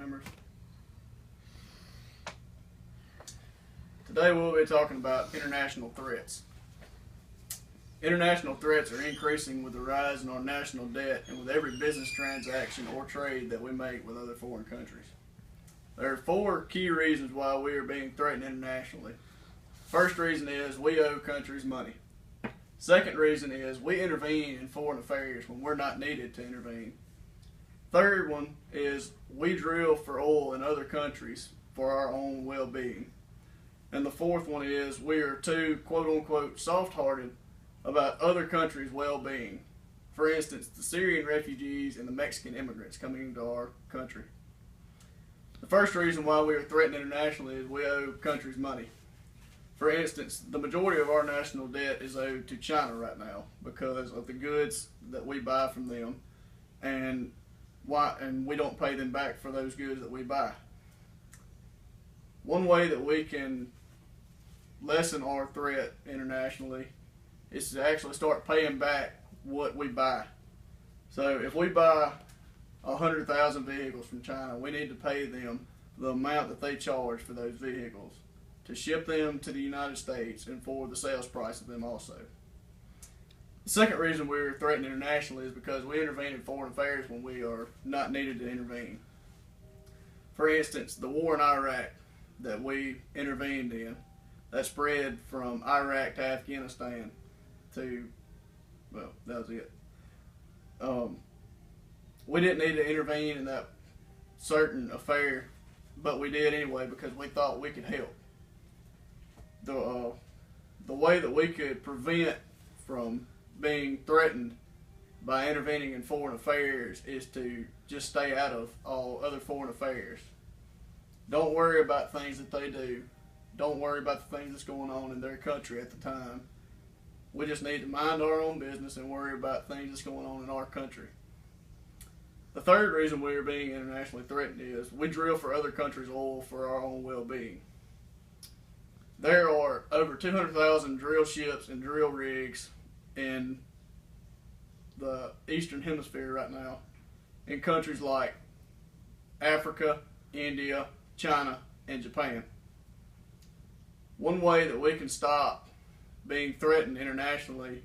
members. Today we'll be talking about international threats. International threats are increasing with the rise in our national debt and with every business transaction or trade that we make with other foreign countries. There are 4 key reasons why we are being threatened internationally. First reason is we owe countries money. Second reason is we intervene in foreign affairs when we're not needed to intervene. Third one is we drill for oil in other countries for our own well-being. And the fourth one is we are too quote-unquote soft-hearted about other countries' well-being. For instance, the Syrian refugees and the Mexican immigrants coming into our country. The first reason why we are threatened internationally is we owe countries money. For instance, the majority of our national debt is owed to China right now because of the goods that we buy from them, and we don't pay them back for those goods that we buy. One way that we can lessen our threat internationally is to actually start paying back what we buy. So if we buy 100,000 vehicles from China, we need to pay them the amount that they charge for those vehicles to ship them to the United States and for the sales price of them also. The second reason we're threatened internationally is because we intervene in foreign affairs when we are not needed to intervene. For instance, the war in Iraq that we intervened in, that spread from Iraq to Afghanistan to, well, that was it. We didn't need to intervene in that certain affair, but we did anyway because we thought we could help. The way that we could prevent from being threatened by intervening in foreign affairs is to just stay out of all other foreign affairs. Don't worry about things that they do. Don't worry about the things that's going on in their country at the time. We just need to mind our own business and worry about things that's going on in our country. The third reason we are being internationally threatened is we drill for other countries' oil for our own well-being. There are over 200,000 drill ships and drill rigs in the Eastern Hemisphere right now in countries like Africa, India, China, and Japan. One way that we can stop being threatened internationally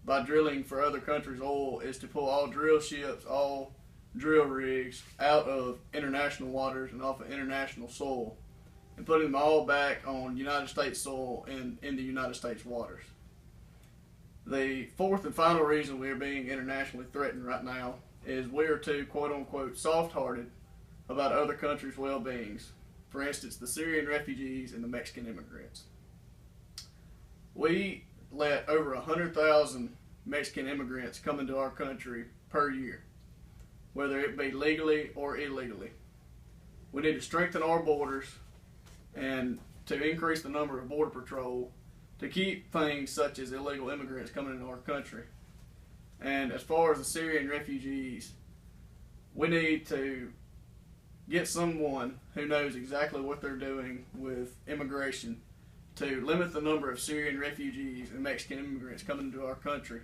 by drilling for other countries' oil is to pull all drill ships, all drill rigs out of international waters and off of international soil and put them all back on United States soil and in the United States waters. The fourth and final reason we are being internationally threatened right now is we are too quote-unquote soft-hearted about other countries' well-beings. For instance, the Syrian refugees and the Mexican immigrants. We let over 100,000 Mexican immigrants come into our country per year, whether it be legally or illegally. We need to strengthen our borders and to increase the number of border patrol to keep things such as illegal immigrants coming into our country. And as far as the Syrian refugees, we need to get someone who knows exactly what they're doing with immigration to limit the number of Syrian refugees and Mexican immigrants coming into our country,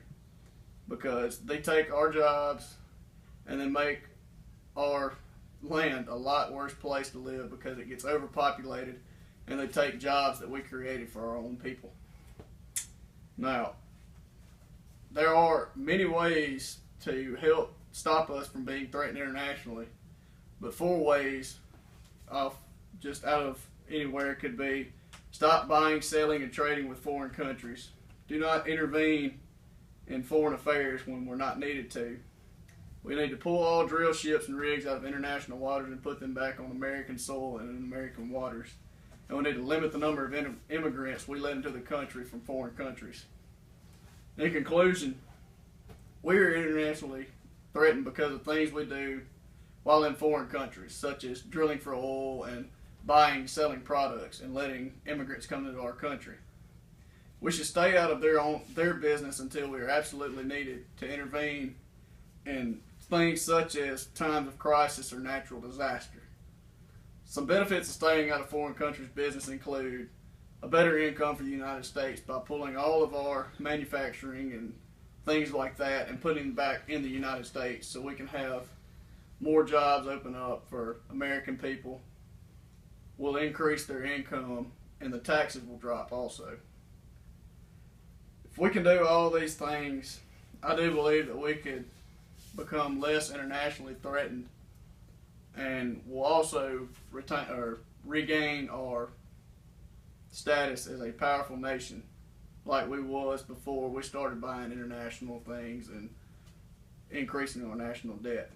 because they take our jobs and they make our land a lot worse place to live because it gets overpopulated and they take jobs that we created for our own people. Now, there are many ways to help stop us from being threatened internationally, but 4 ways just out of anywhere could be: stop buying, selling, and trading with foreign countries. Do not intervene in foreign affairs when we're not needed to. We need to pull all drill ships and rigs out of international waters and put them back on American soil and in American waters. And we need to limit the number of immigrants we let into the country from foreign countries. In conclusion, we are internationally threatened because of things we do while in foreign countries, such as drilling for oil and buying and selling products and letting immigrants come into our country. We should stay out of their business until we are absolutely needed to intervene in things such as times of crisis or natural disaster. Some benefits of staying out of foreign countries' business include a better income for the United States by pulling all of our manufacturing and things like that and putting them back in the United States so we can have more jobs open up for American people, will increase their income, and the taxes will drop also. If we can do all these things, I do believe that we could become less internationally threatened, and will also regain our status as a powerful nation like we was before we started buying international things and increasing our national debt.